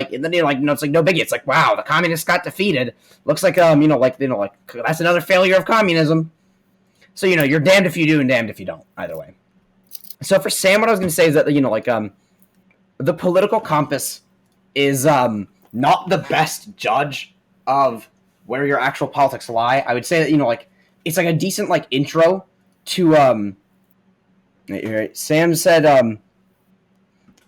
like, and then it's like no biggie. It's like, wow, the communists got defeated. Looks like that's another failure of communism. So you're damned if you do and damned if you don't. Either way. So for Sam, what I was going to say is that the political compass is not the best judge of where your actual politics lie. I would say that it's like a decent intro to Sam said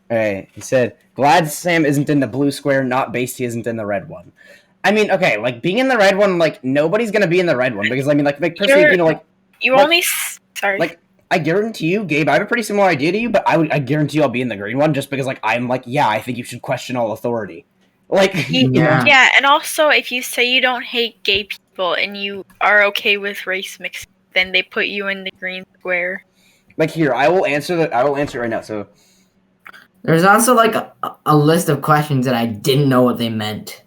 he said glad Sam isn't in the blue square, not based he isn't in the red one. I mean, okay, being in the red one, nobody's gonna be in the red one because personally, sorry. I guarantee you, Gabe, I have a pretty similar idea to you, but I guarantee you I'll be in the green one just because I'm I think you should question all authority. Yeah, and also if you say you don't hate gay people and you are okay with race mixing, then they put you in the green square. Here, I will answer it right now. So there's also a list of questions that I didn't know what they meant.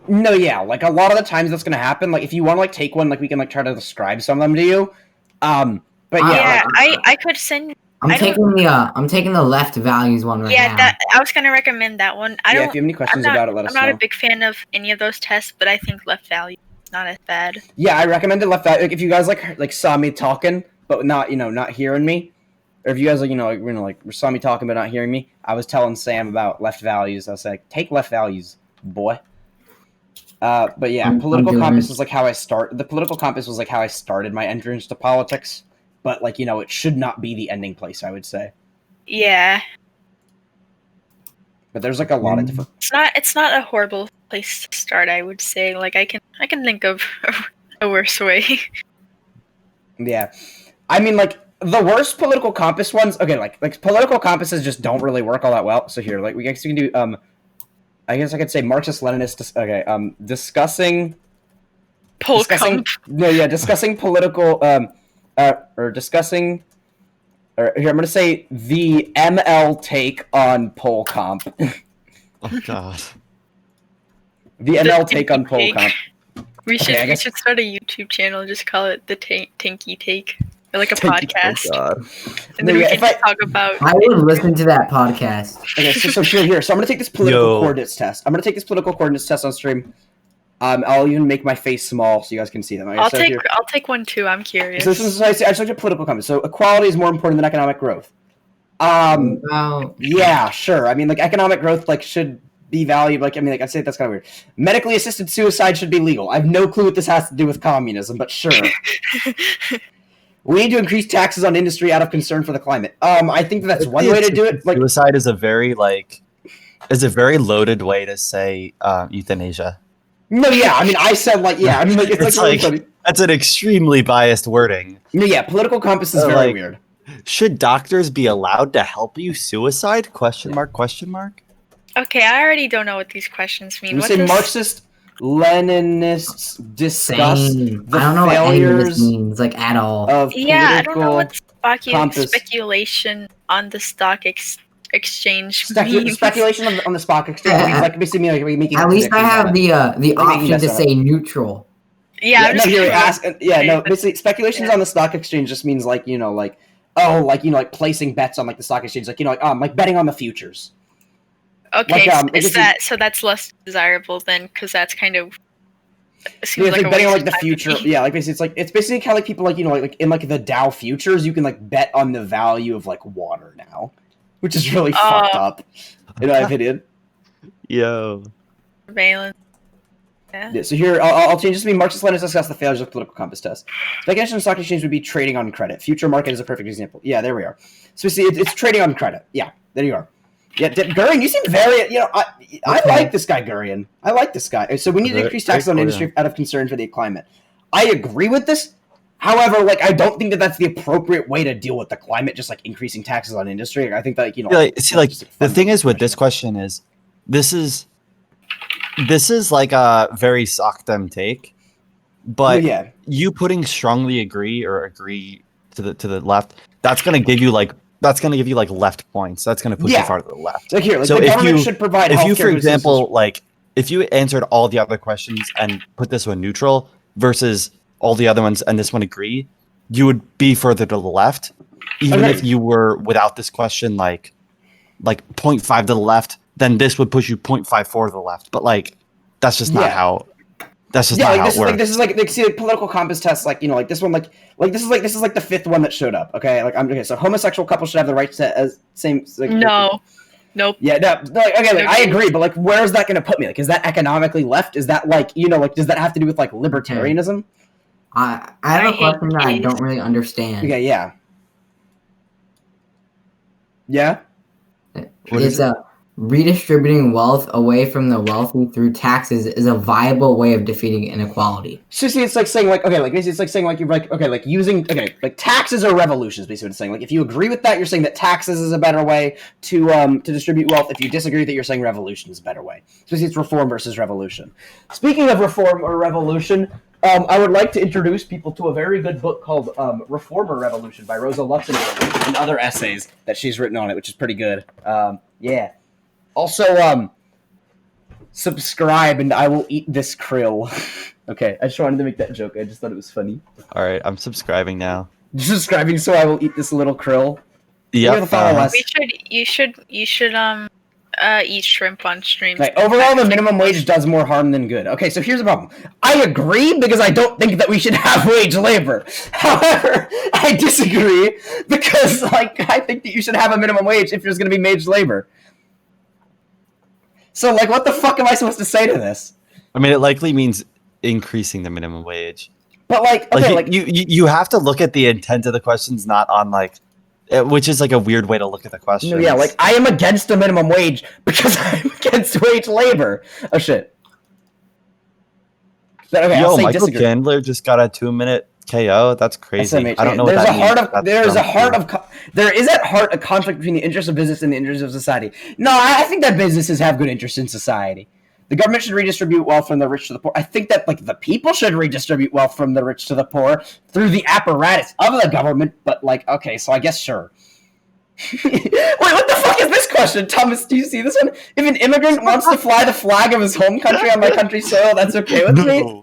No, yeah, a lot of the times that's gonna happen. If you want to take one, we can try to describe some of them to you. But yeah, I could send. I'm taking the left values one right now. Yeah, I was gonna recommend that one. If you have any questions about it, let us know. I'm not a big fan of any of those tests, but I think left value is not as bad. Yeah, I recommended left value. If you guys saw me talking, but not not hearing me, or if you guys saw me talking but not hearing me, I was telling Sam about left values. I was like, take left values, boy. But yeah, political compass is how I start. The political compass was how I started my entrance to politics. But it should not be the ending place, I would say. Yeah. But there's a lot of different. It's not a horrible place to start, I would say. I can think of a worse way. Yeah, I mean the worst political compass ones. Okay, political compasses just don't really work all that well. So here, we guess you can do. I guess I could say Marxist-Leninist. Okay, discussing political. Or discussing. Or here, I'm going to say the ML take on poll comp. Oh God. The ML take on poll comp. We should start a YouTube channel. Just call it the Tanky Take, or a podcast. Oh God. And then we can talk about. I would listen to that podcast. Okay, so here. So I'm going to take this political coordinates test. I'm going to take this political coordinates test on stream. I'll even make my face small so you guys can see them. I'll take one too. I'm curious. So I just looked at political compass. So equality is more important than economic growth. Yeah, sure. I mean, economic growth should be valued. I say that's kind of weird. Medically assisted suicide should be legal. I have no clue what this has to do with communism, but sure. We need to increase taxes on industry out of concern for the climate. I think that's one way to do it. Suicide is a very loaded way to say euthanasia. No, yeah, I mean, I said yeah, I mean, it's really funny. That's an extremely biased wording. No, yeah, political compass is very weird. Should doctors be allowed to help you suicide? Question mark. Okay, I already don't know what these questions mean. You say Marxist-Leninists discuss the I don't know failures what any of this means, at all. Of I don't know what speculation on the stock exchange means. Speculation on the stock exchange means basically making. At least I have the option to say neutral. Yeah. Basically, speculations on the stock exchange just means placing bets on the stock exchange, betting on the futures. Okay, so that's less desirable then, because that's kind of. Betting on the future. Yeah, basically it's basically kind of people in the Dow futures, you can bet on the value of water now. Which is really fucked up, in my opinion. Yo. Surveillance. Yeah, so here, I'll change this to be Marxist-Leninists discuss the failures of political compass test. Speculation on stock exchange would be trading on credit. Future market is a perfect example. Yeah, there we are. So we see it's trading on credit. Yeah, there you are. Yeah, Gurian, you seem very, I like this guy, Gurian. I like this guy. So we need to increase taxes on industry out of concern for the climate. I agree with this. However, I don't think that that's the appropriate way to deal with the climate, just increasing taxes on industry. I think that the thing is with this question is this is a very sock them take, but you putting strongly agree to the left, that's gonna give you left points. That's gonna push you far to the left. So here, the government should provide. If you, for example, if you answered all the other questions and put this one neutral versus all the other ones and this one agree, you would be further to the left, even if you were without this question 0.5 to the left then this would push you 0.54 to the left. But like, that's just not how. That's just not how it works. This is like see like political compass tests, like like this one, like this is like the fifth one that showed up. Okay, like I'm okay. So homosexual couples should have the right to as same. Like, no. Nope. Yeah, no, okay, like, I agree, but like, where is that going to put me? Like, is that economically left? Is that like, like, does that have to do with like libertarianism? I have a question that I don't really understand. Okay, yeah. Yeah? It's redistributing wealth away from the wealthy through taxes is a viable way of defeating inequality. So see, it's like saying like, okay, like basically it's like saying like you're like, okay, like using, okay, like taxes are revolutions, basically what it's saying. Like if you agree with that, you're saying that taxes is a better way to distribute wealth. If you disagree with it, you're saying revolution is a better way. So it's reform versus revolution. Speaking of reform or revolution, I would like to introduce people to a very good book called Reform or Revolution by Rosa Luxemburg and other essays that she's written on it, which is pretty good. Yeah. Also, subscribe and I will eat this krill. Okay, I just wanted to make that joke. I just thought it was funny. All right, I'm subscribing now. Subscribing so I will eat this little krill. Yeah. You should eat shrimp on stream. Right. Overall, the minimum wage does more harm than good. Okay, so here's the problem. I agree because I don't think that we should have wage labor. However, I disagree because like I think that you should have a minimum wage if there's going to be wage labor. So, like, what the fuck am I supposed to say to this? I mean, it likely means increasing the minimum wage. But, like, okay, like you have to look at the intent of the questions, not on, like, which is, like, a weird way to look at the questions. No, yeah, like, I am against the minimum wage because I'm against wage labor. Oh, shit. But, okay, Yo, Michael Chandler just got a 2-minute KO. That's crazy. I don't know what that means. There is at heart a conflict between the interests of business and the interests of society. No, I think that businesses have good interests in society. The government should redistribute wealth from the rich to the poor. I think that like the people should redistribute wealth from the rich to the poor through the apparatus of the government. But like, okay, so I guess sure. Wait, what the fuck is this question, Thomas? Do you see this one? If an immigrant wants to fly the flag of his home country on my country's soil, that's okay with me?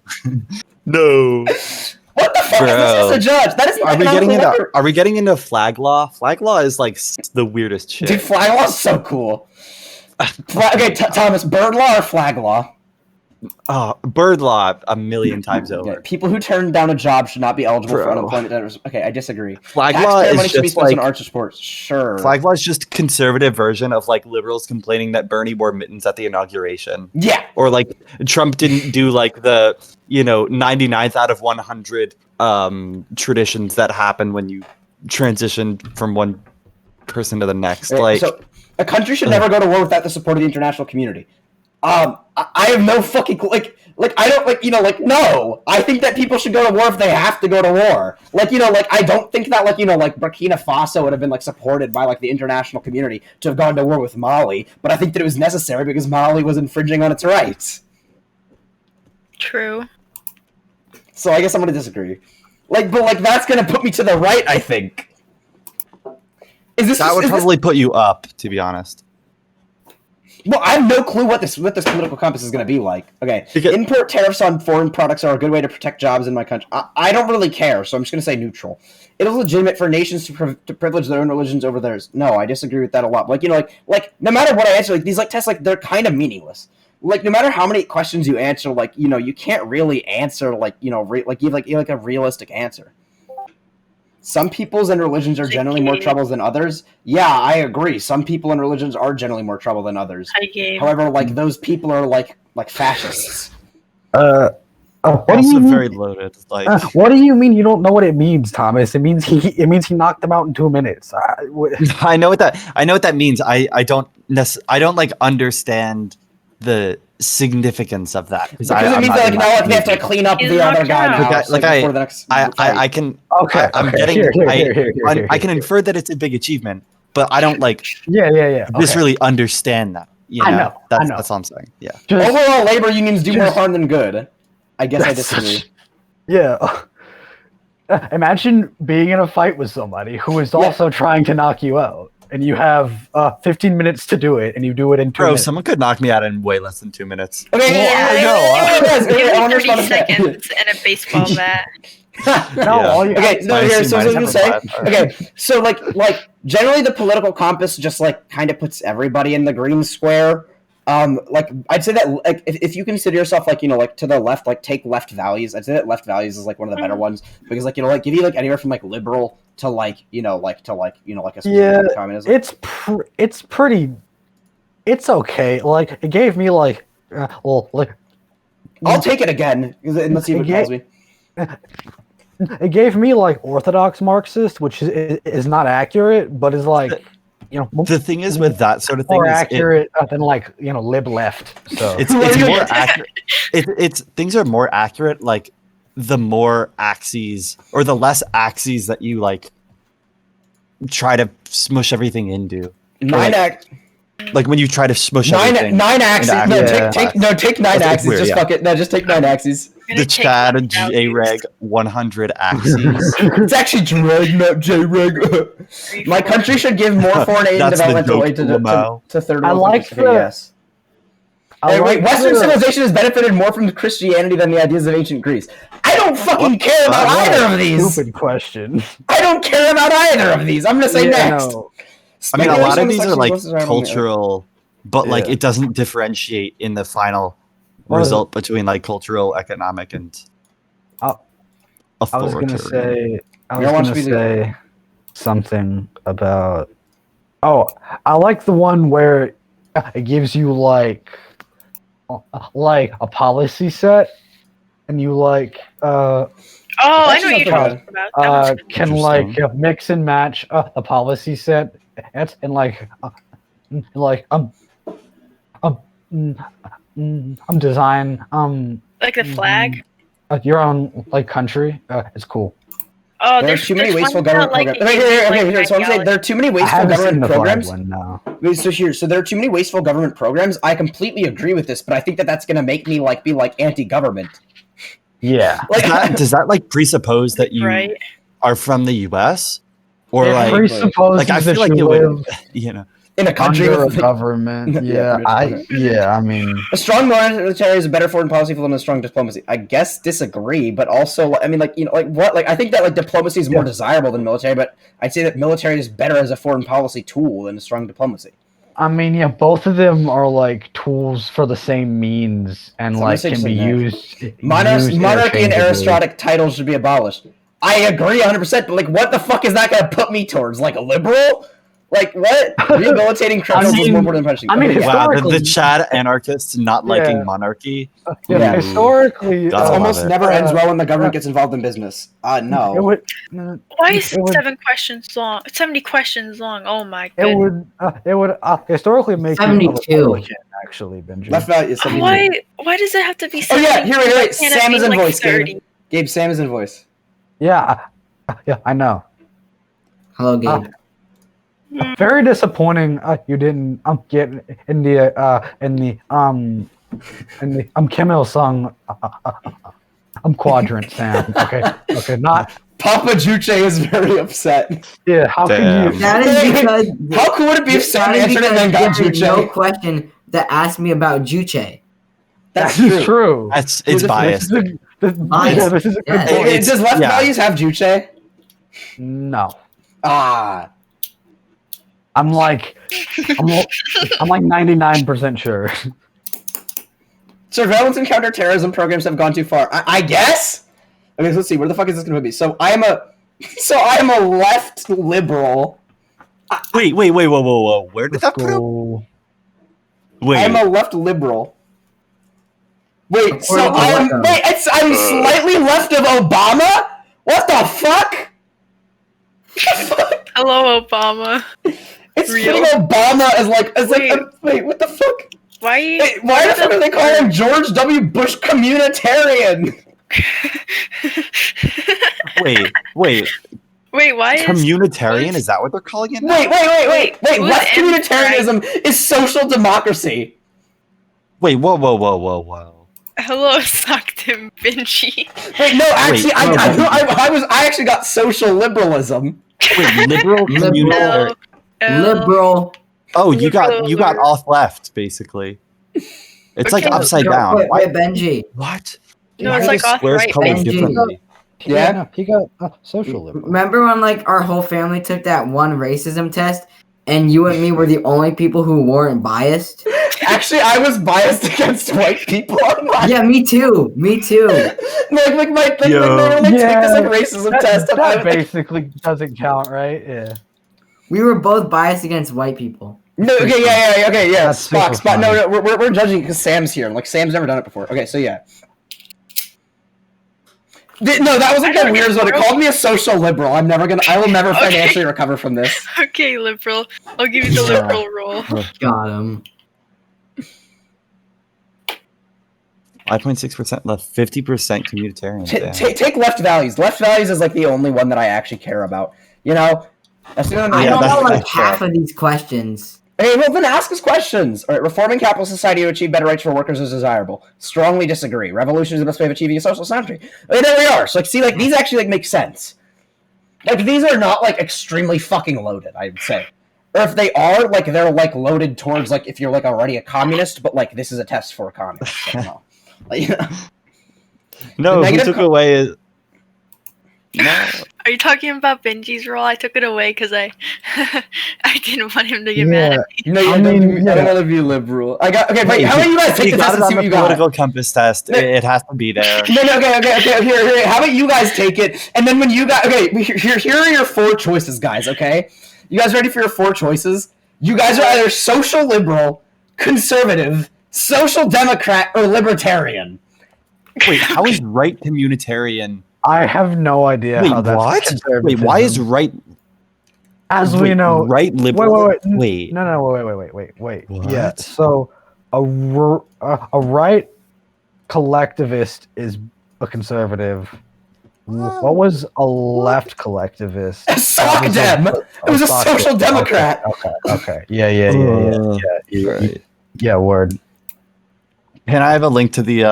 No. What the fuck is this as a judge? That is Are we getting into flag law? Flag law is like the weirdest shit. Dude, flag law is so cool. Okay, Thomas, bird law or flag law? Oh, bird law a million times over. Yeah, people who turn down a job should not be eligible for unemployment. Okay, I disagree. Flag law is money should be just spent like on arts or sports. Sure. Flag law is just conservative version of like liberals complaining that Bernie wore mittens at the inauguration. Yeah. Or like Trump didn't do like the 99th out of 100 traditions that happen when you transition from one person to the next. Like, so a country should never go to war without the support of the international community. I have no fucking like I don't no. I think that people should go to war if they have to go to war. I don't think that Burkina Faso would have been like supported by like the international community to have gone to war with Mali, but I think that it was necessary because Mali was infringing on its rights. True. So I guess I'm gonna disagree. But that's gonna put me to the right, I think. That would probably put you up, to be honest. Well, I have no clue what this political compass is going to be like. Okay, import tariffs on foreign products are a good way to protect jobs in my country. I don't really care, so I'm just going to say neutral. It is legitimate for nations to privilege their own religions over theirs. No, I disagree with that a lot. No matter what I answer, these tests, they're kind of meaningless. No matter how many questions you answer, you can't really answer, give a realistic answer. Some peoples and religions are generally more troubles than others. Yeah, I agree. Some people and religions are generally more trouble than others. However, those people are like fascists. What also do you mean? Very loaded. What do you mean you don't know what it means, Thomas? It means he knocked them out in 2 minutes. I know what that means. I don't understand the significance of that because it means they have to clean up the other guy now. I can. Okay, I can infer that it's a big achievement, but I don't just really understand that. I know. That's all I'm saying. Yeah. Overall, labor unions do more harm than good. I guess I disagree. Yeah. Imagine being in a fight with somebody who is also trying to knock you out. And you have 15 minutes to do it, and you do it in 2 minutes. Someone could knock me out in way less than 2 minutes. Okay, I know. 30 seconds and a baseball bat. So generally the political compass just kind of puts everybody in the green square. Like I'd say that like if you consider yourself like like to the left, like take left values. I'd say that left values is like one of the better ones because like like give you like anywhere from like liberal to like like to like like a specific communism. It's pretty. It's okay. Like it gave me like like. I'll take it again and let's see what it tells me. It gave me like orthodox Marxist, which is not accurate, but is like the thing is with that sort of thing more accurate than like lib left. So it's more accurate. It's things are more accurate like the more axes or the less axes that you like try to smush everything into. Like when you try to smush everything. Nine axes. Take 9 axes. Weird, just fuck it. No, just take 9 axes. The Chad and J-Reg 100 axes. It's actually Dreg, not J-Reg. My country should give more foreign aid and developmental aid to third world countries. Yes. Wait, Western civilization has benefited more from Christianity than the ideas of ancient Greece. I don't fucking care about either of these. Stupid question. I don't care about either of these. I'm gonna say next. No. I mean, a lot of these are like cultural, but like it doesn't differentiate in the final result between like cultural, economic, and authoritarian. I was gonna say something about. Oh, I like the one where it gives you like a policy set, and you like. I know what you're talking about. Can like mix and match the policy set. And like design like the flag. Your own like country. It's cool. Oh, there's too many wasteful government programs. Okay, so I'm saying there are too many wasteful government programs. So there are too many wasteful government programs. I completely agree with this, but I think that's gonna make me like be like anti-government. Yeah. Like, does that like presuppose that you are from the U.S.? Or I feel like it would, in a country with a government. I mean, a strong military is a better foreign policy than a strong diplomacy. I guess disagree, but also I mean, like like what? Like I think that like diplomacy is more desirable than military, but I'd say that military is better as a foreign policy tool than a strong diplomacy. I mean, both of them are like tools for the same means and like can be used. Monarchy and aristocratic titles should be abolished. I agree 100%, but like, what the fuck is that going to put me towards? Like a liberal? Like what? Rehabilitating criminals is more important than punishing. I mean, the Chad anarchists not liking monarchy. Historically, it almost never ends well when the government gets involved in business. No. Why is 70 questions long? Oh my god. It would historically make 72. Actually, Benjamin. Left value is 72. Why does it have to be 70? Oh yeah, here. Sam is in voice. Gabe, Sam is in voice. Yeah, I know. Hello, Gabe. Very disappointing. You didn't get in the Kim Il Sung quadrant, Sam. Okay, not. Papa Juche is very upset. Yeah, how can you? That is because. How cool would it be if Sam answered and then got Juche? No question that asked me about Juche. That's true. It's biased. This is a good point. Does left values have Juche? No. I'm like 99% sure. Surveillance and counterterrorism programs have gone too far. I guess. Okay, so let's see. Where the fuck is this going to be? So I am a left liberal. Wait, whoa. Where did that go? Wait. I am a left liberal. Wait, so I'm slightly left of Obama? What the fuck? Hello, Obama. It's putting Obama as wait, what the fuck? Why the fuck are they calling George W. Bush communitarian? Wait, why is communitarian? Is that what they're calling it now? Wait. Left communitarianism is social democracy. Wait, whoa. Hello, Stockton Benji. Wait, no, actually, I actually got social liberalism. Wait, liberal communitarian. Liberal. Oh, you got off left, basically. It's like upside down. Wait, Benji. What? No, it's like off right. Differently. Yeah, he got social liberal. Remember when like our whole family took that one racism test, and you and me were the only people who weren't biased? Actually, I was biased against white people on mine. Yeah, me too. Me too. They were like, take this like racism test. And that basically doesn't count, right? Yeah. We were both biased against white people. No, okay, yeah. That's Spot. super No, we're judging because Sam's here. Like Sam's never done it before. Okay, so yeah. No, that was like the weirdest one. It called me a social liberal. I will never financially recover from this. Okay, liberal. I'll give you the liberal role. Got him. 5.6%, left 50% communitarian. Take left values. Left values is like the only one that I actually care about. You know? I don't know like half of these questions. Hey, well then ask us questions. All right, reforming capitalist society to achieve better rights for workers is desirable. Strongly disagree. Revolution is the best way of achieving a social century. Okay, there we are. So like, see, like these actually like make sense. Like these are not like extremely fucking loaded, I would say. Or if they are, like they're like loaded towards like if you're like already a communist, but like this is a test for a communist. I don't know. Like, you know? No, who took away is. No. Are you talking about Benji's role? I took it away because I didn't want him to get mad at me. No, I don't want to be liberal. I got okay. Wait, how about you guys take the test and see what you got? Political compass test. It has to be there. No, okay. Here. How about you guys take it, and then when you got here are your 4 choices, guys. Okay, you guys ready for your 4 choices? You guys are either social liberal, conservative, social democrat, or libertarian. Wait, how is right communitarian? I have no idea how that's what? Wait, why is right? As we know, right liberal. Wait. No, wait. What? Yeah, so a right collectivist is a conservative. What was a left collectivist? A sock dem. It was a social democrat. Okay. Yeah. Word. Can I have a link to the?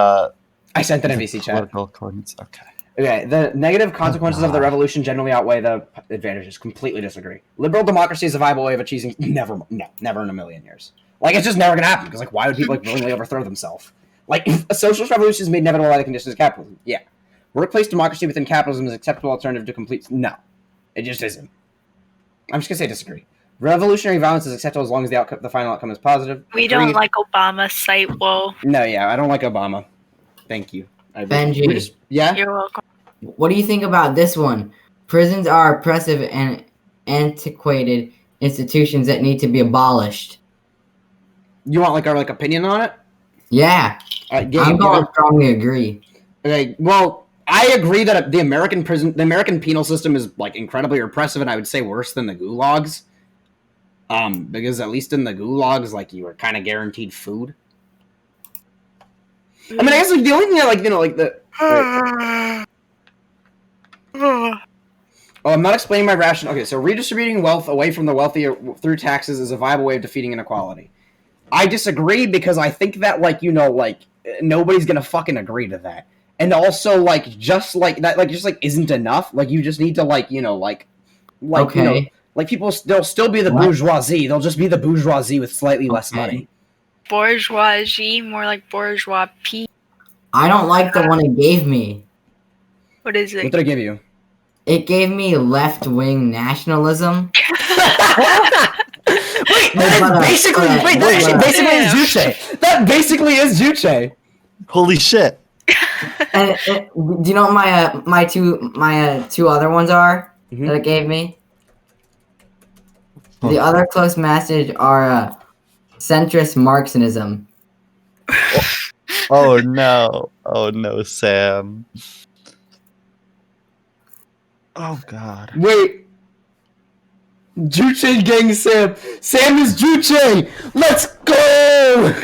I sent that in VC chat. Political coordinates. Okay. Okay, the negative consequences of the revolution generally outweigh the advantages. Completely disagree. Liberal democracy is a viable way of achieving never in a million years. Like it's just never gonna happen because like why would people like willingly overthrow themselves? Like a socialist revolution is made inevitable by the conditions of capitalism. Yeah, workplace democracy within capitalism is an acceptable alternative to complete. No, it just isn't. I'm just gonna say disagree. Revolutionary violence is acceptable as long as the final outcome is positive. We don't like Obama's site. Whoa. No, yeah, I don't like Obama. Thank you. Benji. Yeah? You're welcome. What do you think about this one? Prisons are oppressive and antiquated institutions that need to be abolished. You want like our opinion on it? Yeah. I'm going to strongly agree. Okay, well, I agree that the American penal system is like incredibly repressive, and I would say worse than the gulags. Because at least in the gulags, like you were kind of guaranteed food. I mean, I guess like the only thing I like, like the. Oh, I'm not explaining my rationale. Okay, so redistributing wealth away from the wealthy through taxes is a viable way of defeating inequality. I disagree because I think that nobody's gonna fucking agree to that, and also just like that isn't enough. Like you just need to people they'll still be the bourgeoisie. They'll just be the bourgeoisie with slightly less money. Bourgeoisie, more like bourgeois P. I don't like the one it gave me. What is it? What did it give you? It gave me left-wing nationalism. That basically is Juche. That basically is Juche. Holy shit! And do you know what my two other ones are that it gave me? The other close message are centrist Marxism. Oh no, Sam. Oh god. Wait. Juche gang Sam. Sam is Juche. Let's go.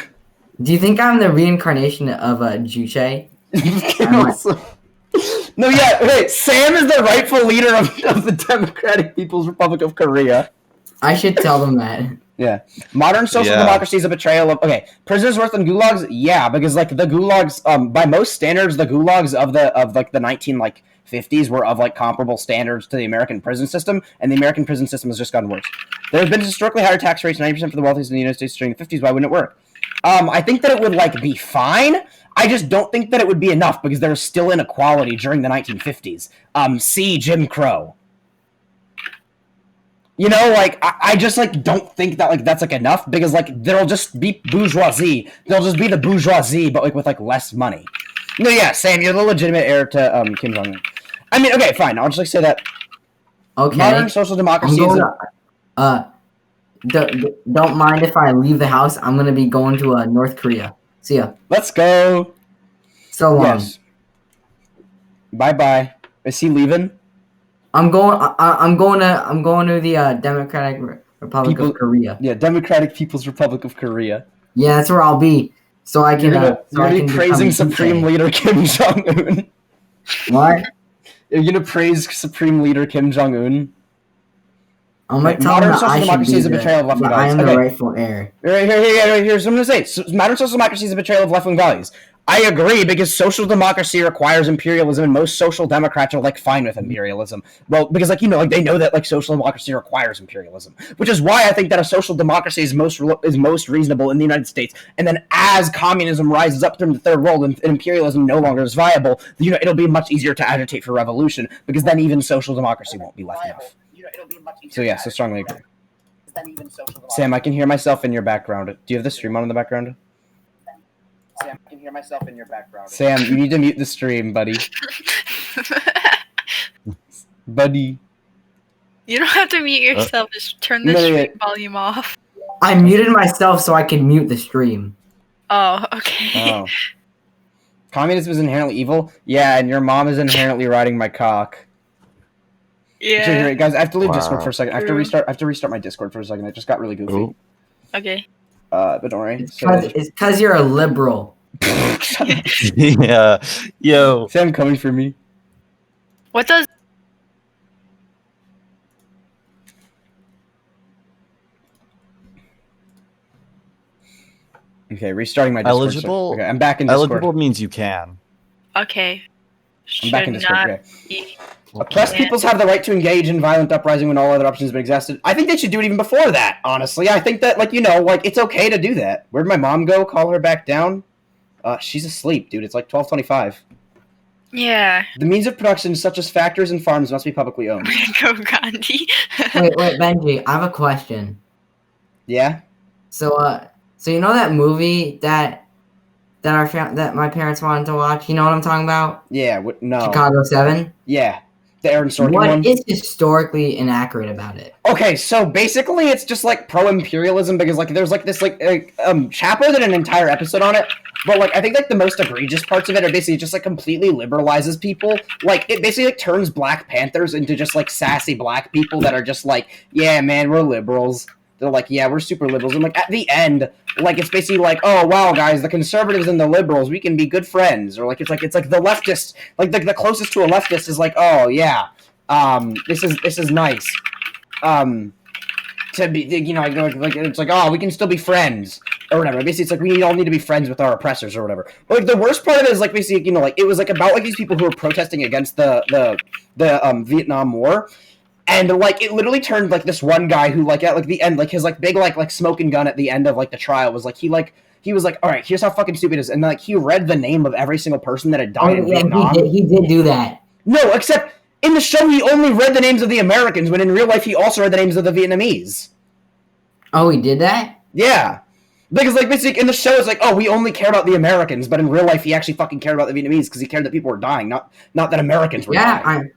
Do you think I'm the reincarnation of Juche? No, yeah. Wait. Sam is the rightful leader of the Democratic People's Republic of Korea. I should tell them that. Yeah. Modern social democracy is a betrayal of prisoners worse than gulags? Yeah, because the gulags by most standards, the gulags of the 1950s were of comparable standards to the American prison system, and the American prison system has just gotten worse. There have been historically higher tax rates, 90% for the wealthiest in the United States during the 50s. Why wouldn't it work? I think that it would be fine. I just don't think that it would be enough because there was still inequality during the 1950s. See Jim Crow. You know, like I just like don't think that like that's like enough because like there'll just be bourgeoisie. They'll just be the bourgeoisie, but like with like less money. No, yeah, Sam, you're the legitimate heir to Kim Jong Un. I mean, okay, fine. I'll just like say that. Okay. Modern social democracy is. Don't mind if I leave the house. I'm gonna be going to North Korea. See ya. Let's go. So long. Yes. Bye. Is he leaving? I'm going to the Democratic Republic of Korea. Yeah, Democratic People's Republic of Korea. Yeah, that's where I'll be. So I can. You're gonna be praising Supreme Leader Kim Jong Un. What? You're gonna praise Supreme Leader Kim Jong Un. I'm gonna tell him that I should be I am the rightful heir. Here's what I'm gonna say. Modern social democracy is a betrayal of left-wing values. I agree because social democracy requires imperialism, and most social democrats are like fine with imperialism. Well, because like they know that like social democracy requires imperialism, which is why I think that a social democracy is most reasonable in the United States. And then as communism rises up from the third world and imperialism no longer is viable, it'll be much easier to agitate for revolution because then even social democracy won't be left enough. So yeah, so strongly agree. Sam, I can hear myself in your background. Do you have the stream on in the background? Sam, I can hear myself in your background. Sam, you need to mute the stream, buddy. Buddy. You don't have to mute yourself. Just turn the stream volume off. I muted myself so I can mute the stream. Oh, okay. Oh. Communism is inherently evil? Yeah, and your mom is inherently riding my cock. Yeah. Guys, I have to leave Discord for a second. I have to restart my Discord for a second. It just got really goofy. Ooh. Okay. But don't worry. It's because you're a liberal. Yeah. Yo. Sam coming for me. What does... Okay, restarting my Discord. Eligible? Okay, I'm back in Discord. Eligible means you can. Okay. I'm back in Discord. Okay. Oppressed peoples have the right to engage in violent uprising when all other options have been exhausted. I think they should do it even before that, honestly. I think that, it's okay to do that. Where'd my mom go? Call her back down? She's asleep, dude. It's like 12:25. Yeah. The means of production, such as factories and farms, must be publicly owned. Go Gandhi. wait, Benji, I have a question. Yeah? So you know that movie that my parents wanted to watch? You know what I'm talking about? Yeah, no. Chicago 7? Yeah. The Aaron Sorkin one. What is historically inaccurate about it? Okay, so basically it's just like pro-imperialism because there's this chapter that an entire episode on it, but I think the most egregious parts of it are basically just completely liberalizes people. It basically turns Black Panthers into just sassy black people that are just yeah, man, we're liberals. They're yeah, we're super liberals. And at the end, it's basically oh wow, guys, the conservatives and the liberals, we can be good friends. Or it's the leftist, the closest to a leftist is oh yeah, this is nice. To be it's oh, we can still be friends or whatever. Basically, it's we all need to be friends with our oppressors or whatever. But the worst part of it is basically it was about these people who were protesting against the Vietnam War. And it literally turned this one guy who at the end his big smoking gun at the end of the trial was he was all right, here's how fucking stupid it is, and he read the name of every single person that had died in Vietnam. He did do that. No, except in the show he only read the names of the Americans, when in real life he also read the names of the Vietnamese. Oh, he did that? Yeah. Because basically in the show it's oh, we only care about the Americans, but in real life he actually fucking cared about the Vietnamese because he cared that people were dying, not that Americans were dying.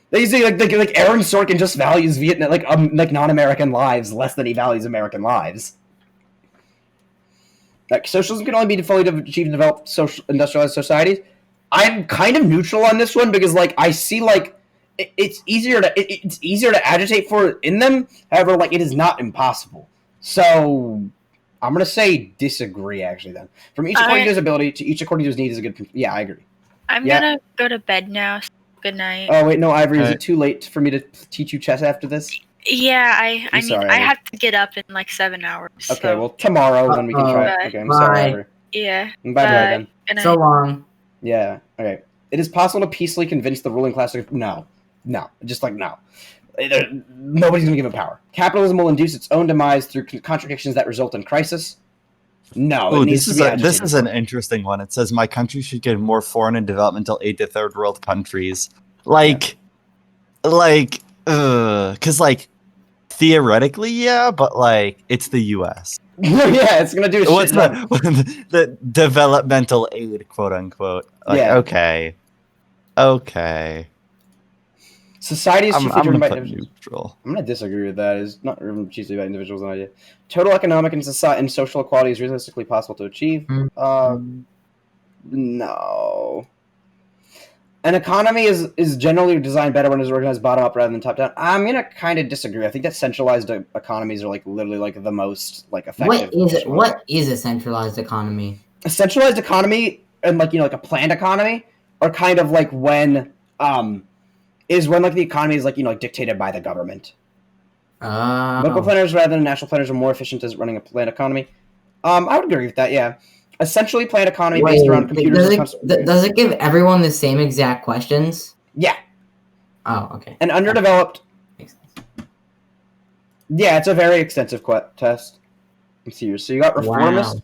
They say Aaron Sorkin just values Vietnam non-American lives less than he values American lives. Socialism can only be fully achieved in developed social industrialized societies. I'm kind of neutral on this one because I see it's easier to agitate for in them. However, it is not impossible. So I'm gonna say disagree actually. Then from each according to his ability to each according to his needs is a good. Yeah, I agree. I'm gonna go to bed now. Good night. Oh wait, no, Ivory, is it too late for me to teach you chess after this? Yeah, I have to get up in 7 hours. Okay, well tomorrow then we can try it. Okay, I'm sorry, Ivory. Yeah. Bye then. So long. Yeah. Okay. It is possible to peacefully convince the ruling class of no. Just no. Nobody's gonna give it power. Capitalism will induce its own demise through contradictions that result in crisis. No. Oh, this is an interesting one. It says my country should give more foreign and developmental aid to third world countries. Because like theoretically, yeah, but like it's the U.S. Yeah, it's gonna do a What's shit ton. the developmental aid, quote unquote? Like, Yeah. okay. Society is I'm chiefly driven gonna by put individuals. neutral. I'm gonna disagree with that. It's not driven chiefly by individuals an idea. Total economic and society and social equality is realistically possible to achieve. No. An economy is generally designed better when it's organized bottom up rather than top down. I'm gonna kind of disagree. I think that centralized economies are like literally like the most like effective. What is a centralized economy? A centralized economy and like like a planned economy are kind of like when is when like the economy is like like dictated by the government. Local planners rather than national planners are more efficient as running a planned economy. I would agree with that. Yeah, essentially planned economy based around computers. Does it give everyone the same exact questions? Yeah. Oh, okay. And underdeveloped. Yeah, it's a very extensive test. Let's see here. So you got reformist,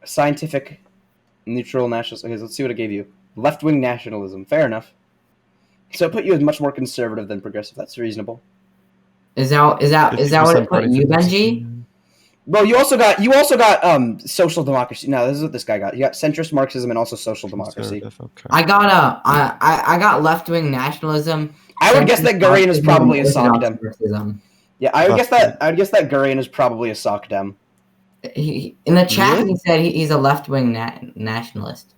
scientific, neutral, nationalist. Okay, let's see what it gave you. Left-wing nationalism. Fair enough. So it put you as much more conservative than progressive. That's reasonable. Is that what it put you, Benji? Well, you also got social democracy. No, this is what this guy got. You got centrist Marxism and also social democracy. Okay. I got left-wing nationalism. I would guess that Gurian is probably a SocDem. Yeah, I would guess that Gurian is probably a SocDem. In the chat, he said he's a left-wing nationalist.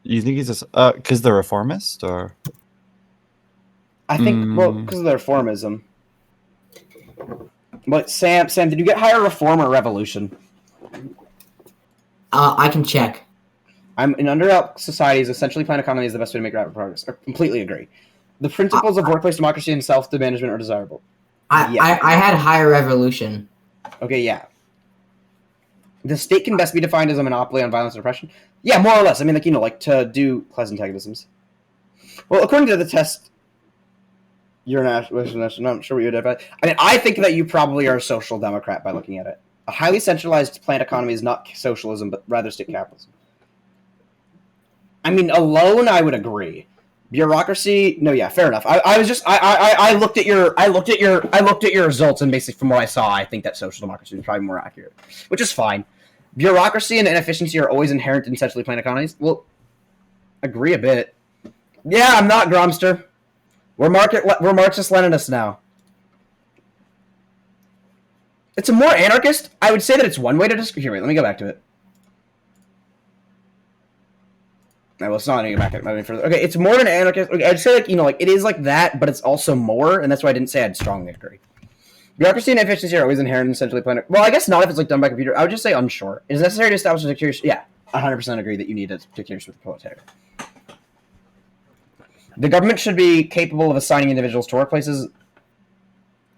You think he's a because they're reformist, or? I think because of their reformism. But Sam, did you get higher reform or revolution? I can check. In underdeveloped societies, essentially planned economy is the best way to make rapid progress. I completely agree. The principles of workplace democracy and self-management are desirable. I had higher revolution. Okay, yeah. The state can best be defined as a monopoly on violence and oppression. Yeah, more or less. I mean, like to do class antagonisms. Well, according to the test, you're an nationalist. I'm not sure what you'd have. I mean, I think that you probably are a social democrat by looking at it. A highly centralized planned economy is not socialism, but rather state capitalism. I mean, alone, I would agree. Bureaucracy, no, yeah, fair enough. I looked at your results, and basically from what I saw, I think that social democracy is probably more accurate, which is fine. Bureaucracy and inefficiency are always inherent in centrally planned economies. Well, agree a bit. Yeah, I'm not Gromster. We're Marxist-Leninists now. It's a more anarchist. I would say that it's one way to describe. Here, wait, let me go back to it. Well, it's not any back any further. Okay, it's more than anarchist. Okay, I'd say like it is like that, but it's also more, and that's why I didn't say I'd strongly agree. Bureaucracy and efficiency are always inherent in centrally planned. Well, I guess not if it's like done by computer. I would just say unsure. It is necessary to establish a dictatorship. Yeah, 100% agree that you need a dictatorship with the proletariat. The government should be capable of assigning individuals to workplaces.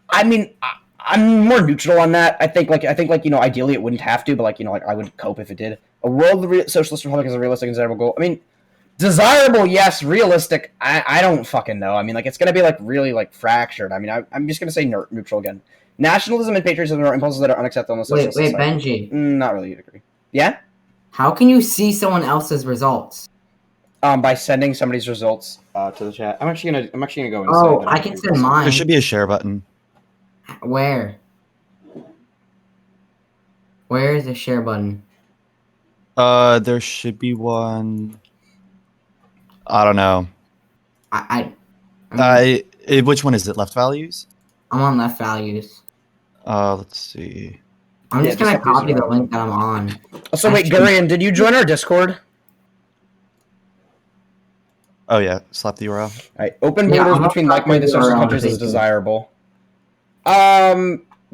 I mean, I'm more neutral on that. I think ideally it wouldn't have to, but I would cope if it did. A world socialist republic is a realistic and desirable goal. I mean, desirable, yes. Realistic, I don't fucking know. I mean, it's gonna be really fractured. I mean, I'm just gonna say neutral again. Nationalism and patriotism are impulses that are unacceptable in the social society. Wait, Benji. Not really agree. Yeah. How can you see someone else's results? By sending somebody's results to the chat. I'm actually gonna go inside. Oh, I can send mine. There should be a share button. Where? Where is the share button? There should be one. I don't know. Which one is it? Left values? I'm on left values. Let's see. I'm just gonna copy the link that I'm on. So wait, Gurian, did you join our Discord? Oh yeah, slap the URL. All right, open borders between like-minded social countries is desirable.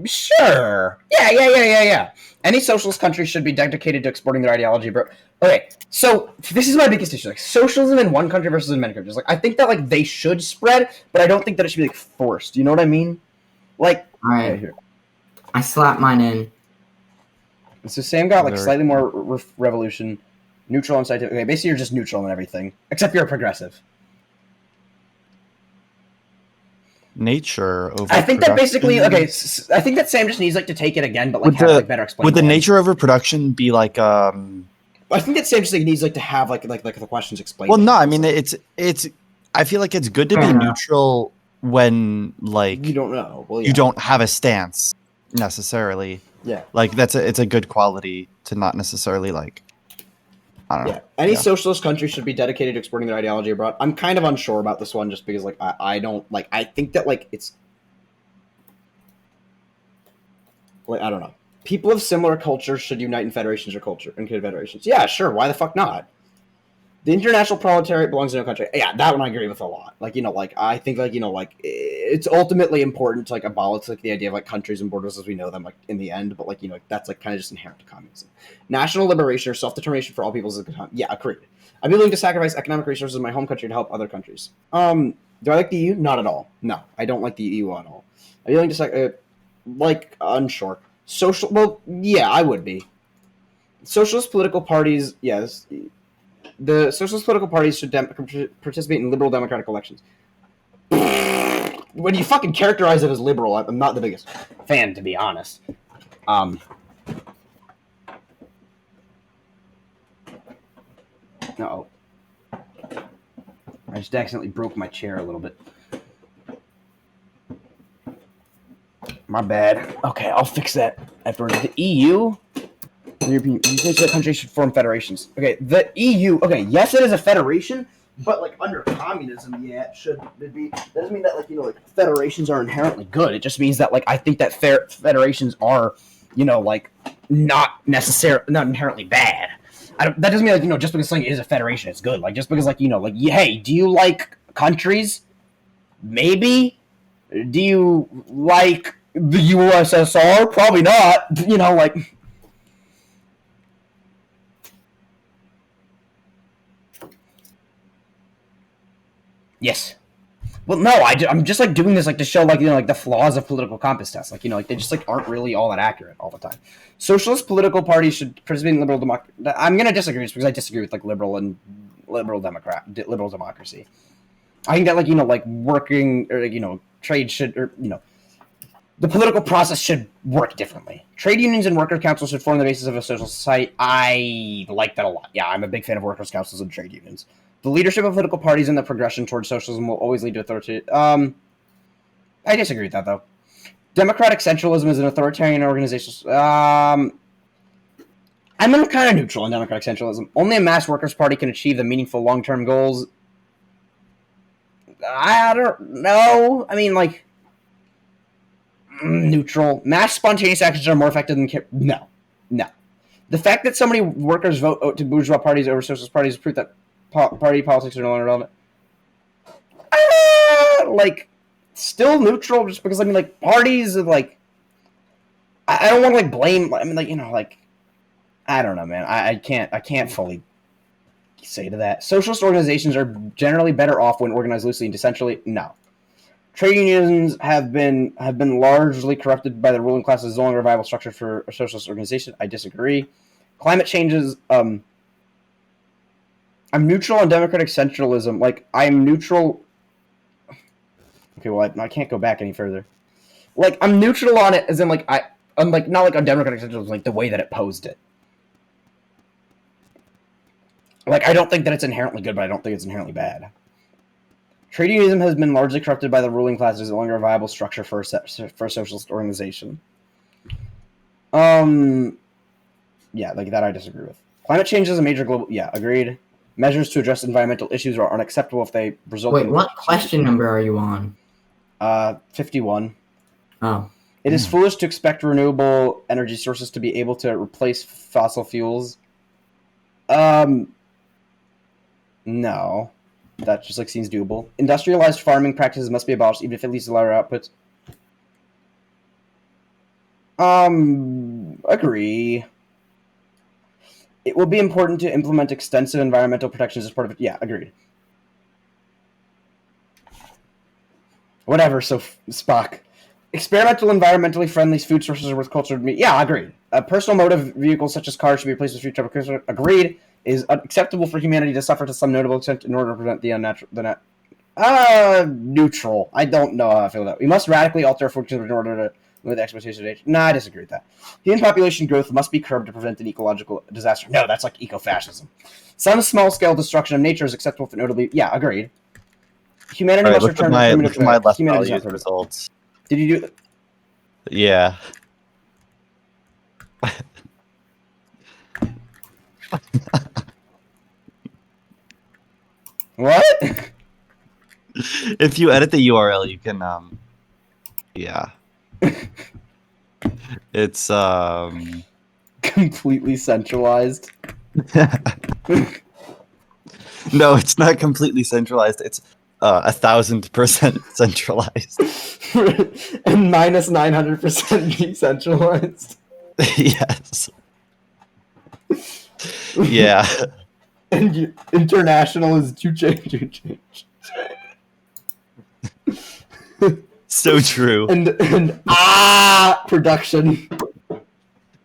Sure. Yeah. Any socialist country should be dedicated to exporting their ideology, bro. Okay, so this is my biggest issue. Socialism in one country versus in many countries. I think that they should spread, but I don't think that it should be forced. You know what I mean? All right. Here. I slapped mine in. So Sam got slightly more revolution, neutral and scientific. Okay, basically you're just neutral on everything, except you're a progressive. Nature over. I think that basically I think that Sam just needs to take it again, but have better explanation. Would the nature over production be I think that Sam just needs to have the questions explained. Well, no, I mean it's. I feel like it's good to be neutral when like You don't know. Well, yeah. you don't have a stance necessarily. Yeah. Like it's a good quality to not necessarily like. I don't know. Yeah. Any socialist country should be dedicated to exporting their ideology abroad. I'm kind of unsure about this one, just because like I don't like. I think that like it's like I don't know. People of similar cultures should unite in federations or culture in confederations. Yeah, sure. Why the fuck not? The international proletariat belongs to no country. Yeah, that one I agree with a lot. Like, like I think like like it's ultimately important to like abolish like the idea of like countries and borders as we know them like in the end. But like that's like kind of just inherent to communism. National liberation or self-determination for all peoples is a good time. Yeah, agreed. I'd be willing to sacrifice economic resources in my home country to help other countries. Do I like the EU? Not at all. No, I don't like the EU at all. I'd be willing to like unsure. Social? Well, yeah, I would be. Socialist political parties, yes. The socialist political parties should participate in liberal democratic elections. When you fucking characterize it as liberal, I'm not the biggest fan, to be honest. No. I just accidentally broke my chair a little bit. My bad. Okay, I'll fix that afterwards. The EU... European countries should form federations. Okay, the EU. Okay, yes, it is a federation, but like under communism, yeah, it should be. Doesn't mean that like federations are inherently good. It just means that like I think that federations are, like not inherently bad. That doesn't mean like just because something is a federation, it's good. Like just because like hey, do you like countries? Maybe. Do you like the USSR? Probably not. Like. Yes. Well, no, I'm just like doing this like to show like like the flaws of political compass tests. Like like they just like aren't really all that accurate all the time. Socialist political parties should participate in liberal democracy. I'm gonna disagree just because I disagree with like liberal democracy. I think that like like working or trade should or the political process should work differently. Trade unions and worker councils should form the basis of a social society. I like that a lot. Yeah, I'm a big fan of workers' councils and trade unions. The leadership of political parties and the progression towards socialism will always lead to authority. I disagree with that, though. Democratic centralism is an authoritarian organization. I'm kind of neutral on democratic centralism. Only a mass workers' party can achieve the meaningful long-term goals. I don't know. I mean, like, neutral. Mass spontaneous actions are more effective than... No. The fact that so many workers vote to bourgeois parties over socialist parties is proof that party politics are no longer relevant. Like, still neutral, just because I mean, like, parties are like. I don't want to like blame. I mean, like like, I don't know, man. I can't fully say to that. Socialist organizations are generally better off when organized loosely and decentrally. No, trade unions have been largely corrupted by the ruling class as no longer a viable structure for a socialist organization. I disagree. Climate changes. I'm neutral on democratic centralism. Like, I'm neutral... Okay, well, I can't go back any further. Like, I'm neutral on it as in, like, I'm, like, not, like, on democratic centralism, like, the way that it posed it. Like, I don't think that it's inherently good, but I don't think it's inherently bad. Trade unionism has been largely corrupted by the ruling class as no longer a viable structure for a socialist organization. Yeah, like, that I disagree with. Climate change is a major global... Yeah, agreed. Measures to address environmental issues are unacceptable if they result in... Wait, what question number are you on? 51. Oh. It is foolish to expect renewable energy sources to be able to replace fossil fuels. No. That just like seems doable. Industrialized farming practices must be abolished even if it leads to lower outputs. Agree. It will be important to implement extensive environmental protections as part of it. Yeah, agreed. Whatever, so Spock. Experimental, environmentally friendly food sources are worth cultured meat. Yeah, agreed. Personal motive vehicles such as cars should be replaced with future culture. Agreed. Is acceptable for humanity to suffer to some notable extent in order to prevent the unnatural... neutral. I don't know how I feel about that. We must radically alter our food in order to... with exploitation of age. No, I disagree with that. Human population growth must be curbed to prevent an ecological disaster. No, that's like eco-fascism. Some small-scale destruction of nature is acceptable for notably... Yeah, agreed. Humanity All right, must look return at to my primitive left humanity's values not results. Did you do? Yeah. What? If you edit the URL, you can yeah. It's Completely centralized. No, it's not completely centralized. It's 1,000% centralized. And minus 900% decentralized. Yes. Yeah. And international is to change. So true. And production.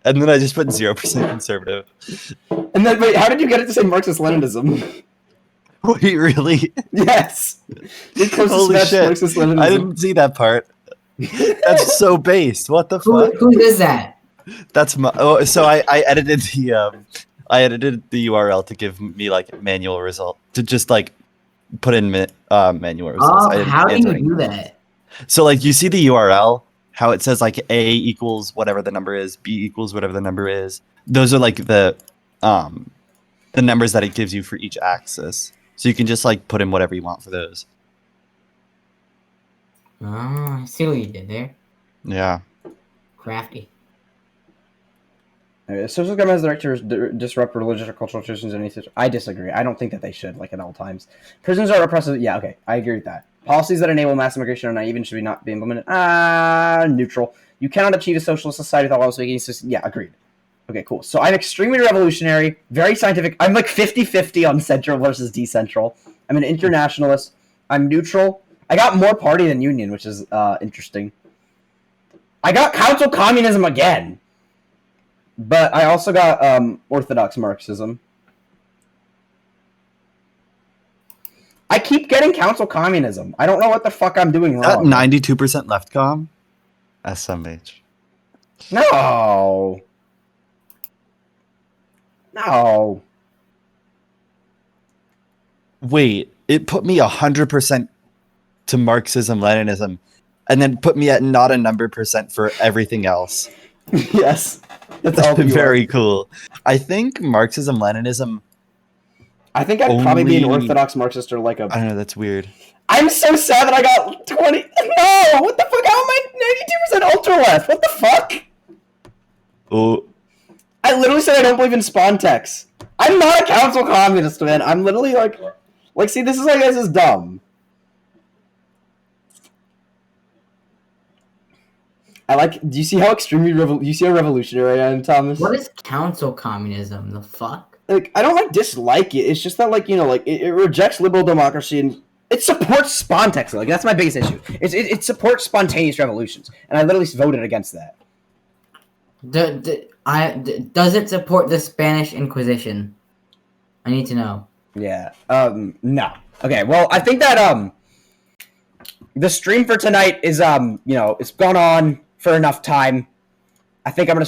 And then I just put 0% conservative. And then wait, how did you get it to say Marxist-Leninism? Wait, really? Yes. Your closest Holy match shit. Marxist-Leninism. I didn't see that part. That's so based. What the fuck? Who is that? That's my. Oh, so I edited the URL to give me like manual result to just like put in manual results. Oh, how do you do that? So like you see the URL, how it says like A equals whatever the number is, B equals whatever the number is. Those are like the numbers that it gives you for each axis. So you can just like put in whatever you want for those. Oh, I see what you did there. Yeah. Crafty. Social government has the right to disrupt religious or cultural traditions in any situation. I disagree. I don't think that they should, like, at all times. Prisons are repressive. Yeah, okay. I agree with that. Policies that enable mass immigration are naive and should not be implemented. Neutral. You cannot achieve a socialist society without laws making system. Yeah, agreed. Okay, cool. So I'm extremely revolutionary, very scientific. I'm like 50-50 on central versus decentral. I'm an internationalist. I'm neutral. I got more party than union, which is interesting. I got council communism again. But I also got orthodox Marxism. I keep getting council communism. I don't know what the fuck I'm doing wrong. 92% left com? SMH. No. No. Wait, it put me 100% to Marxism, Leninism, and then put me at not a number percent for everything else. Yes. That's all very cool. I think Marxism, Leninism. I think I'd probably be an orthodox Marxist or like a. I don't know. That's weird. I'm so sad that I got 20. No, what the fuck? How am I 92% ultra left? What the fuck? Oh. I literally said I don't believe in spawn techs. I'm not a council communist, man. I'm literally like, see, this is dumb. Do you see how extremely you see how revolutionary I am, Thomas? What is council communism? The fuck? Like, I don't dislike it. It's just that it rejects liberal democracy and it supports spawn techs. Like, that's my biggest issue. It supports spontaneous revolutions, and I literally voted against that. Does it support the Spanish Inquisition? I need to know. Yeah. No. Okay. Well, I think that the stream for tonight is it's gone on for enough time. I think I'm gonna